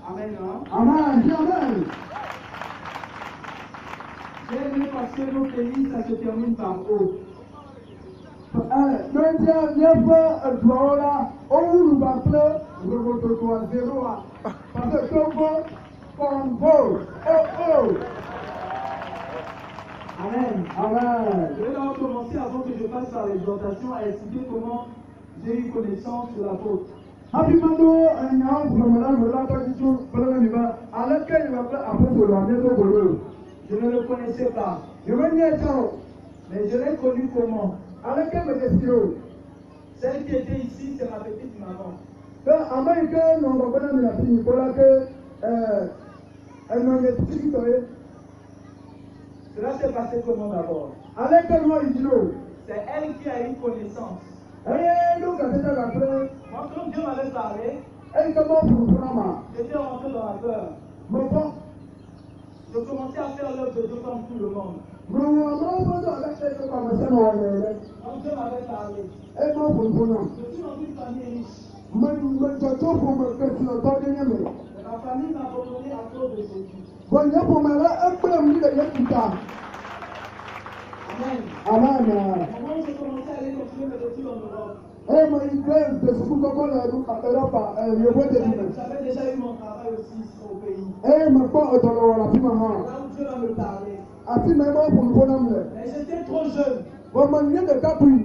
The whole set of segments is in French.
Amen. Hein? Amen. Dis Amen. J'ai aimé parce que nos pays, ça se termine par O. Amen. Amen. Je vais d'abord commencer avant que je passe par l'exhortation à expliquer comment j'ai eu connaissance de l'apôtre. Je ne le connaissais pas. Mais je l'ai connu comment? Celle qui était ici, c'est ma petite maman. Cela s'est passé comment d'abord? C'est elle qui a eu connaissance. Moi, quand Dieu m'avait parlé, j'étais rentré dans la peur. Je commençais à faire l'œuvre de Dieu comme tout le monde. Quand Dieu m'avait parlé, je suis dans une famille riche. Mais ma famille m'a abandonné à cause de Jésus. Amen. Amen. Au moment où j'ai commencé à aller continuer mes études en Europe, j'avais déjà eu mon travail aussi au pays. Là où Dieu va me parler. Mais j'étais trop jeune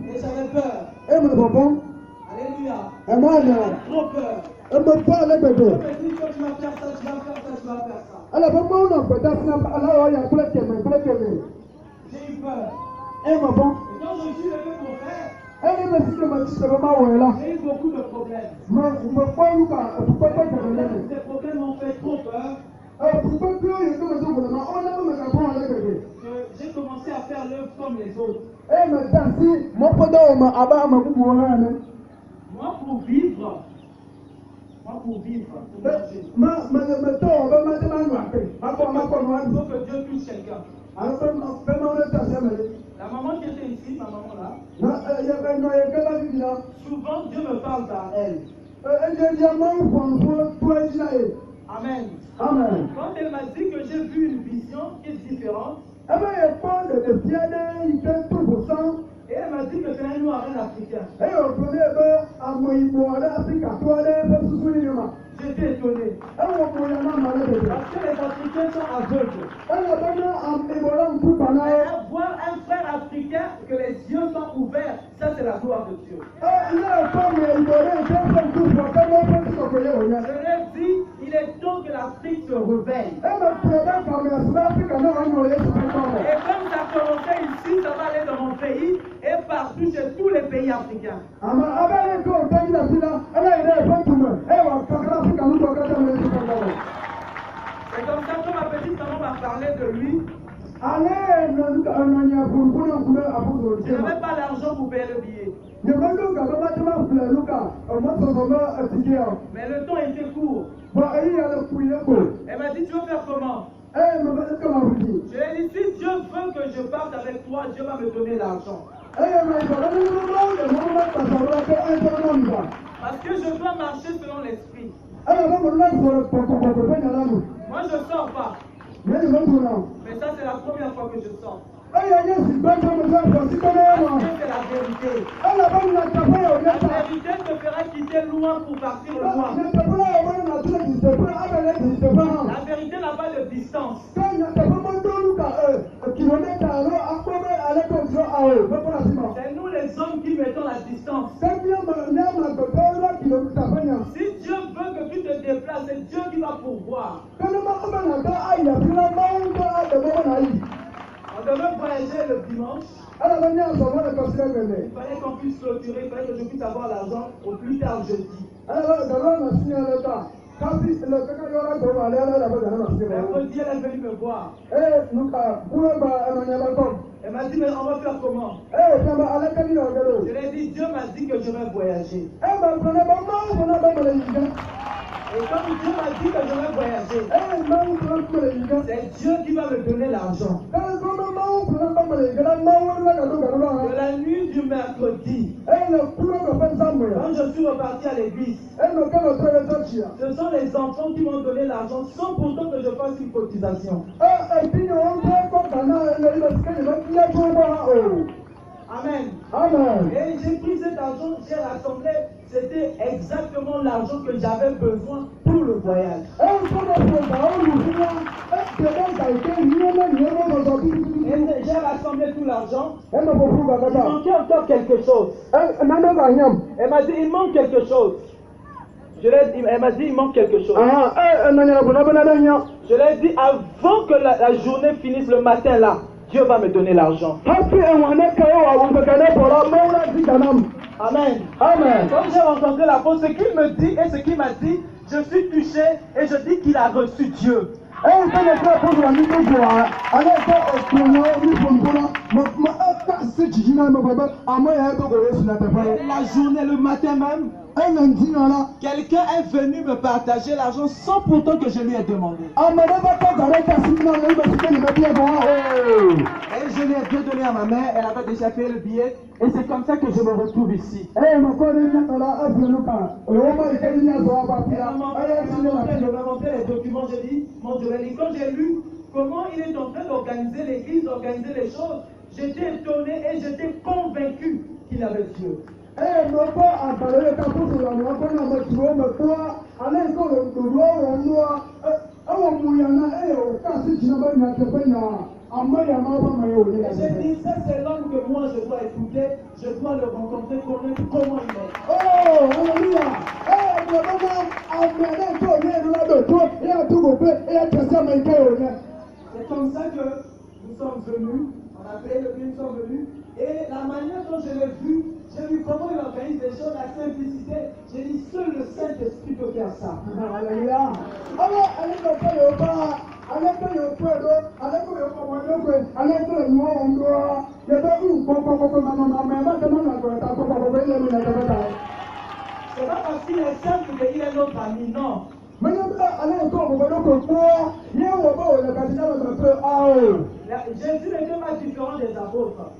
et j'avais peur. Alléluia. Amen. Trop peur. Elle me parle, bébé. Je me dis que tu vas faire ça, tu vas faire ça, tu vas faire ça. Elle avait mon nom, peut-être, elle a plein de J'ai eu peur. elle m'a bon. Et quand je suis levé pour faire, Elle me dit que ma petite maman, où est là. j'ai eu beaucoup de problèmes. Me pas Lucas, pourquoi pas te Ces problèmes m'ont fait trop peur pourquoi que je te dis que on a même un bon avec bébé. que j'ai commencé à faire l'œuvre comme les autres. Elle me dit, mon poteau, ma aba, ma coupe, on a Moi, pour vivre, pour manger, il faut que Dieu touche quelqu'un. La maman qui était ici, ma maman là, souvent Dieu me parle par elle. Amen. Amen. Quand elle m'a dit que j'ai vu une vision qui est différente, et elle m'a dit que c'est un noir, un africain. J'étais étonné. Parce que les Africains sont aveugles. Voir un frère africain que les yeux sont ouverts, ça c'est la gloire de Dieu. Je l'ai dit, il est temps que l'Afrique se réveille. Et comme ça a commencé ici, ça va aller dans mon pays et partout chez tous les pays africains. C'est comme ça que ma petite maman m'a parlé de lui. Je n'avais pas l'argent pour payer le billet. Mais le temps était court. Elle m'a dit, tu veux faire comment? Je lui ai dit, si Dieu veut que je parte avec toi, Dieu va me donner l'argent. Parce que je dois marcher selon l'esprit. Moi, je ne sors pas. Mais ça, c'est la première fois que je sors. Parce que c'est la vérité. La vérité te fera quitter loin pour partir loin. La vérité n'a pas de distance. C'est nous les hommes qui mettons la distance. Si Dieu veut que tu te déplaces, c'est Dieu qui va pourvoir. On devait voyager le dimanche. Il fallait qu'on puisse clôturer, il fallait que je puisse avoir l'argent au plus tard jeudi. Mercredi, elle est venue me voir. Elle m'a dit, mais on va faire comment? Je lui ai dit, Dieu m'a dit que je vais voyager. Et comme Dieu m'a dit que je vais voyager, c'est Dieu qui va me donner l'argent. De la nuit du mercredi, quand je suis reparti à l'église, ce sont les enfants qui m'ont donné l'argent sans pourtant que je fasse une cotisation. Amen. Amen. Et j'ai pris cet argent, j'ai rassemblé, c'était exactement l'argent que j'avais besoin pour le voyage. Et j'ai rassemblé tout l'argent. Il manquait encore quelque chose. Elle m'a dit, il manque quelque chose. Elle m'a dit, il manque quelque chose. Je l'ai dit, avant que la journée finisse le matin là, Dieu va me donner l'argent. Amen. Amen. Quand j'ai rencontré l'apôtre, ce qu'il me dit et ce qu'il m'a dit, je suis touché et je dis qu'il a reçu Dieu. La journée, le matin même, quelqu'un est venu me partager l'argent sans pourtant que je lui ai demandé. Et je lui ai bien donné à ma mère, elle avait déjà fait le billet, et c'est comme ça que je me retrouve ici. Elle m'a montré les documents, j'ai dit, mon Dieu, quand j'ai lu comment il est en train d'organiser l'église, d'organiser les choses, j'étais étonné et j'étais convaincu qu'il avait Dieu. J'ai dit, ça c'est l'homme que moi je dois écouter, je dois le rencontrer, connaître comment il est. Oh, alléluia! C'est comme ça que nous sommes venus, on a payé le billet, nous sommes venus, et la manière dont je l'ai vu, j'ai vu comment il organise les choses, la simplicité. J'ai dit, seul le Saint-Esprit peut faire ça. Alléluia! C'est pas parce qu'il est simple qu'il est notre ami, non. Jésus n'était pas différent des apôtres.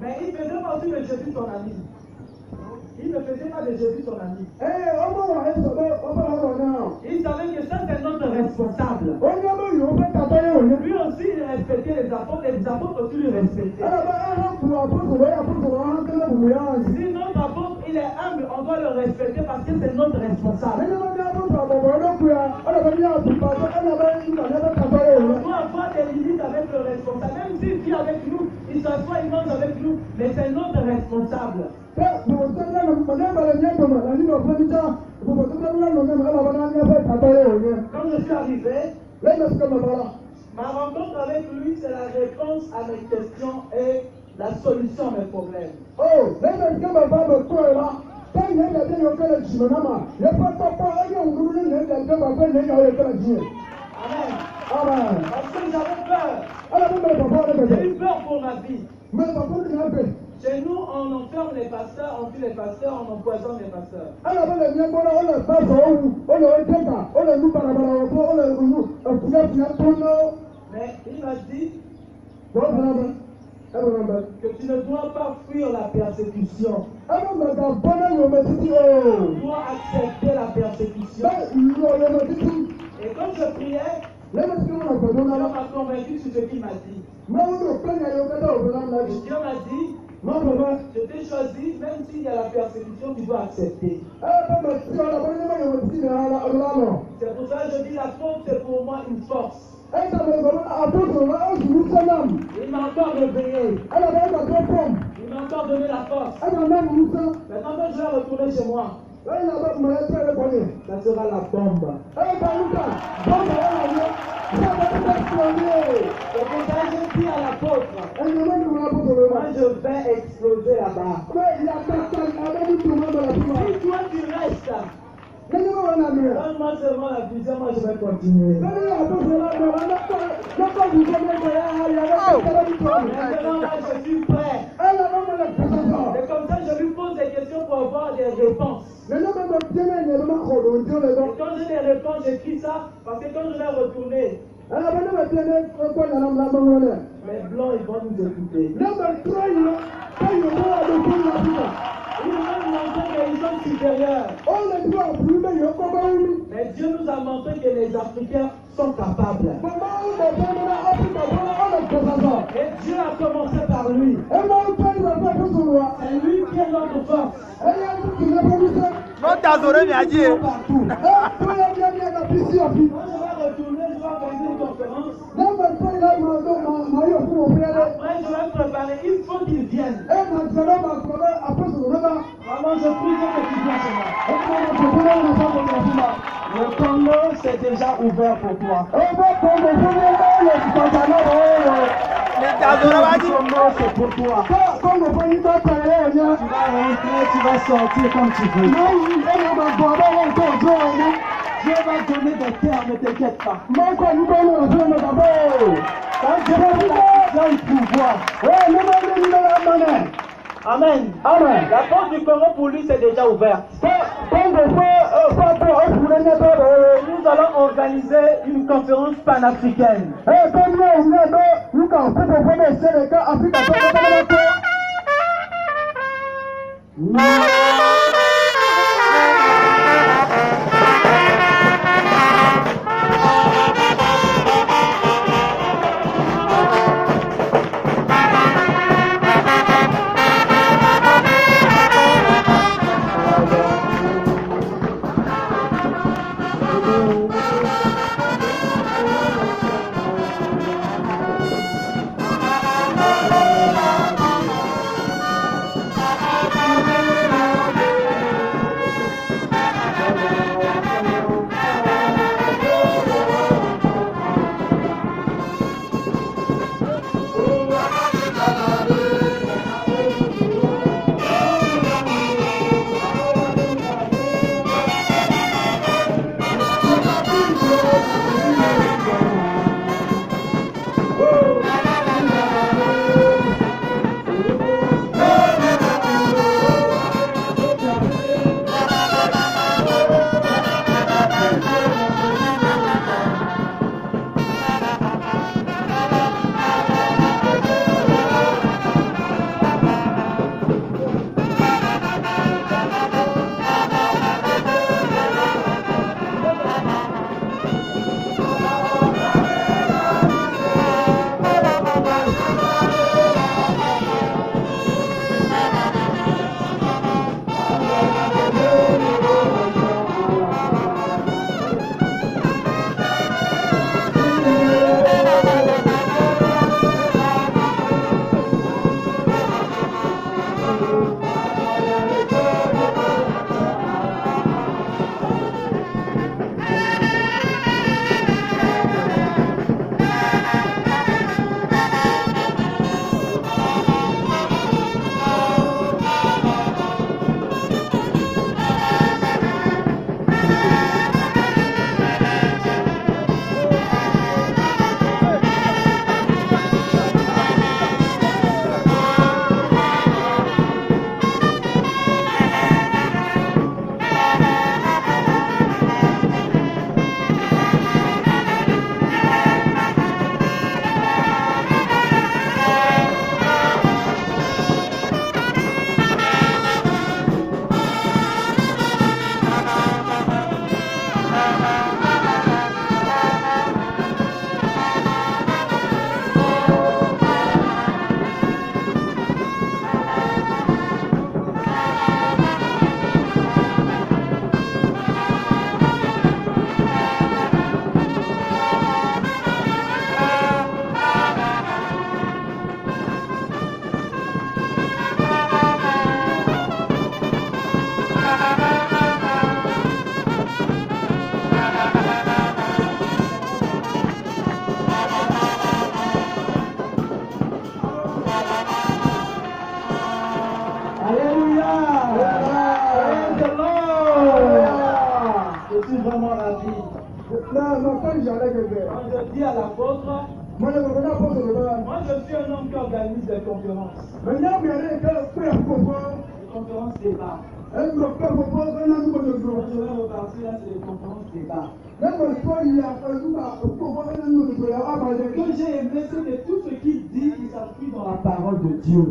Mais il faisait partie de Jésus son ami. Il ne faisait pas de Jésus son ami. Il savait que ça c'est notre responsable. Lui aussi il respectait les apôtres aussi lui respectaient. Si notre apôtre il est humble, on doit le respecter parce que c'est notre responsable. On doit avoir des limites avec le responsable. Même s'il vit avec nous, il s'assoit, il mange avec nous, mais c'est notre responsable. Quand je suis arrivé, ma rencontre avec lui, c'est la réponse à mes questions et la solution à mes problèmes. Amen. Amen. Parce que j'avais peur. J'ai eu peur pour ma vie. Chez nous, on enferme les pasteurs, on tue les pasteurs, on empoisonne les pasteurs. Mais il m'a dit que tu ne dois pas fuir la persécution. Tu dois accepter la persécution. Et quand je priais, Dieu m'a convaincu sur ce qu'il m'a dit. Dieu m'a dit, je t'ai choisi, même s'il y a la persécution, tu dois accepter. C'est pour ça que je dis la faute, c'est pour moi une force. Il m'a encore réveillé. Il m'a encore donné la force. Maintenant que je vais retourner chez moi, ça sera la bombe. C'est pour ça que je dis à l'apôtre, moi je vais exploser là-bas. Si toi tu restes, donne-moi seulement la vision, moi je vais continuer. Maintenant là je suis prêt. C'est comme ça que je lui pose des questions pour avoir des réponses. Et quand je les réponds, j'écris ça parce que quand je vais retourner, les blancs ils vont nous écouter. Ils vont montrer qu'ils sont supérieurs. Mais Dieu nous a montré que les Africains sont capables. Et Dieu a commencé par lui. C'est lui qui est notre force. Non, t'as adoré, mais a dit. Partout. Quand je vais retourner, je vais organiser une conférence. Après, je vais préparer. Il faut qu'ils viennent. Vraiment, je prie que tu viens chez moi. Le Congo, c'est déjà ouvert pour toi. Le Congo, c'est pour toi. Tu vas rentrer, tu vas sortir comme tu veux. Dieu va donner des terres, ne t'inquiète pas. Quand Dieu va donner le pouvoir. Amen. Amen. La porte du Congo pour lui c'est déjà ouverte. Nous allons organiser une conférence panafricaine. Quand je dis à l'apôtre, moi je suis un homme qui organise des conférences. Les conférences débat. Elle me fait propose un ami de Quand gros. je vais repartir, là, c'est les conférences débat. Même toi, il y a un jour, pour un ami de gros, Ce que j'ai aimé, c'est que tout ce qu'il dit, il s'appuie dans la parole de Dieu.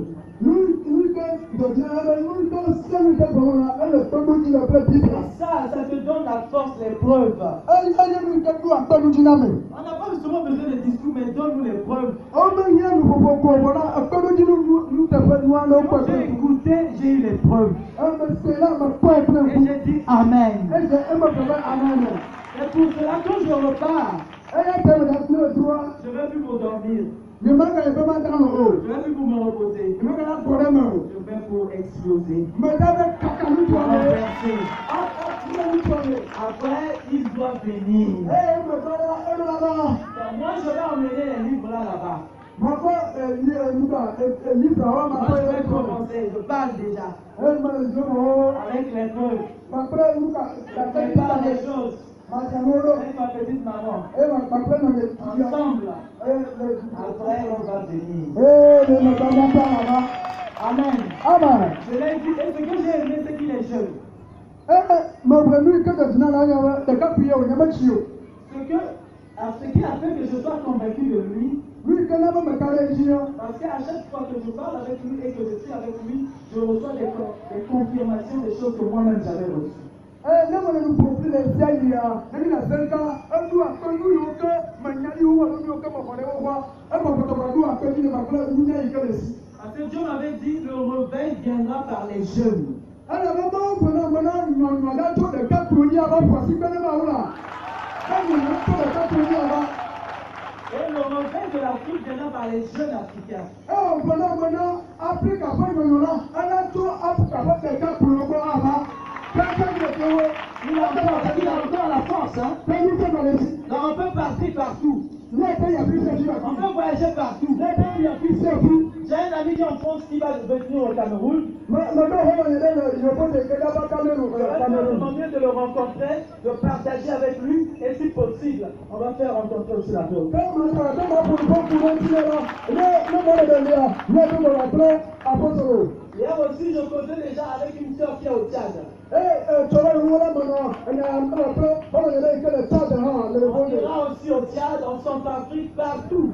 Ça te donne la force, les preuves. On n'a pas justement besoin de discours, mais donne-nous les preuves. Quand j'ai écouté, j'ai eu les preuves. Et j'ai dit Amen. Et pour cela, quand je repars, je ne vais plus m'endormir. Je ne vais plus pour me reposer. Je vais pour exploser. Renverser. Après, ils doivent venir. Moi, je vais emmener les livres là-bas. Moi, je vais commencer. Je parle déjà. Avec les preuves. Je prépare les choses. Avec ma petite maman. Ensemble. Après, on va venir. Amen. Je l'ai dit. Et ce que j'ai aimé, c'est qu'il est jeune. Ce qui a fait que je sois convaincu de lui, parce qu'à chaque fois que je parle avec lui et que je suis avec lui, je reçois des confirmations des choses que moi-même j'avais reçues. Parce que Dieu m'avait dit, le réveil viendra par les jeunes. Et le réveil de l'Afrique viendra par les jeunes africains. Il a encore la force, hein? Donc on peut partir partout. On peut voyager partout. J'ai un ami qui est en France qui va venir au Cameroun. Je vais demander de le rencontrer, de partager avec lui, et si possible, on va faire rencontrer aussi la chose. Hier aussi, je causais déjà avec une soeur qui est au Tchad. On ira aussi au Tchad, en Centrafrique, partout.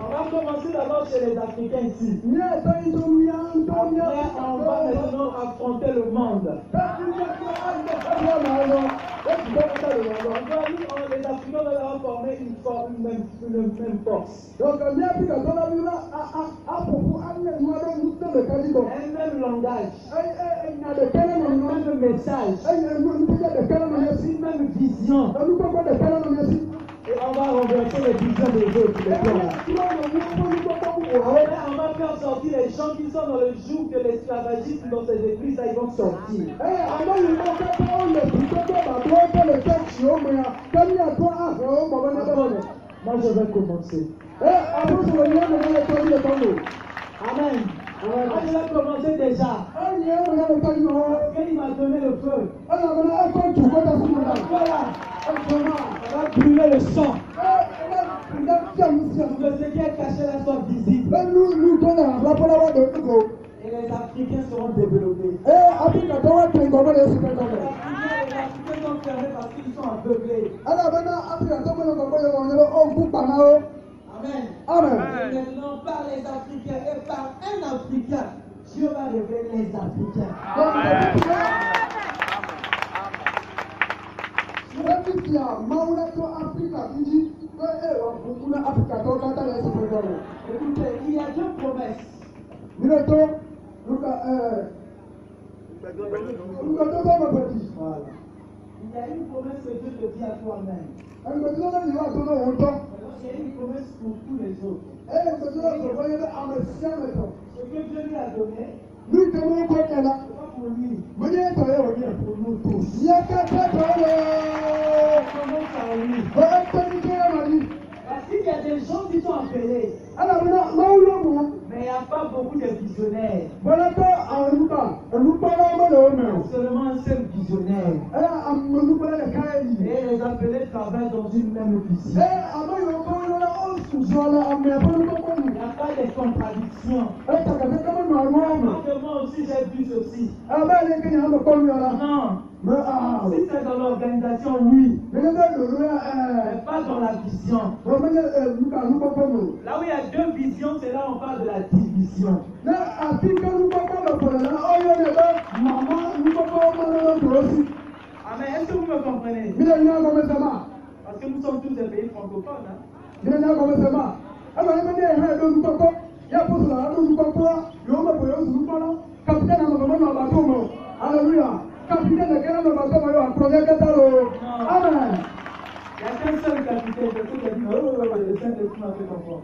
On va commencer d'abord chez les Africains ici. Après, on va maintenant affronter le monde. Les Africains vont former une même force. Un même langage. Un même message. Une même vision. Et on va renverser les visions des autres. Après, on va faire sortir les gens qui sont dans le joug que l'esclavagisme dans ces églises, ils vont sortir. Moi, je vais commencer. Amen. Moi, je vais commencer déjà. Il m'a donné le feu. Voilà. On va brûler le sang. Le ce qui est caché là soit visible. Et les Africains seront développés. Les Africains sont fermés parce qu'ils sont aveuglés. Amen. Et maintenant, par les Africains et par un Africain, Dieu va révéler les Africains. Écoutez, il y a deux promesses. Voilà. Il y a une promesse que Dieu te dit à toi-même. Il y a une promesse pour tous les autres. Ce que Dieu lui a donné, c'est pas pour lui. C'est pour nous tous. Commence à lui. Parce qu'il y a des gens qui sont appelés. Mais il n'y a pas beaucoup de visionnaires. Seulement un seul visionnaire. Et les appelés travaillent dans une même vision. Il n'y a pas de contradiction. que moi aussi j'ai vu ceci. Ah ben, les Kenyans me connaissent là. Non. Mais ah, Si c'est dans l'organisation, oui. mais Mais pas dans la vision. Là où il y a deux visions, c'est là où on parle de la division. Amen. Est-ce que vous me comprenez? Parce que nous sommes tous des pays francophones. Alléluia. Capitaine de quel bateau Amen. Il n'y a qu'un seul capitaine, c'est tout qui a dit, le Saint-Esprit m'a fait comprendre.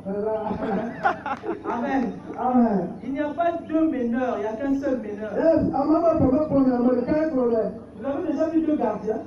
Amen. Amen. Il n'y a pas deux meneurs, il n'y a qu'un seul meneur. Yes, Vous avez déjà vu deux gardiens?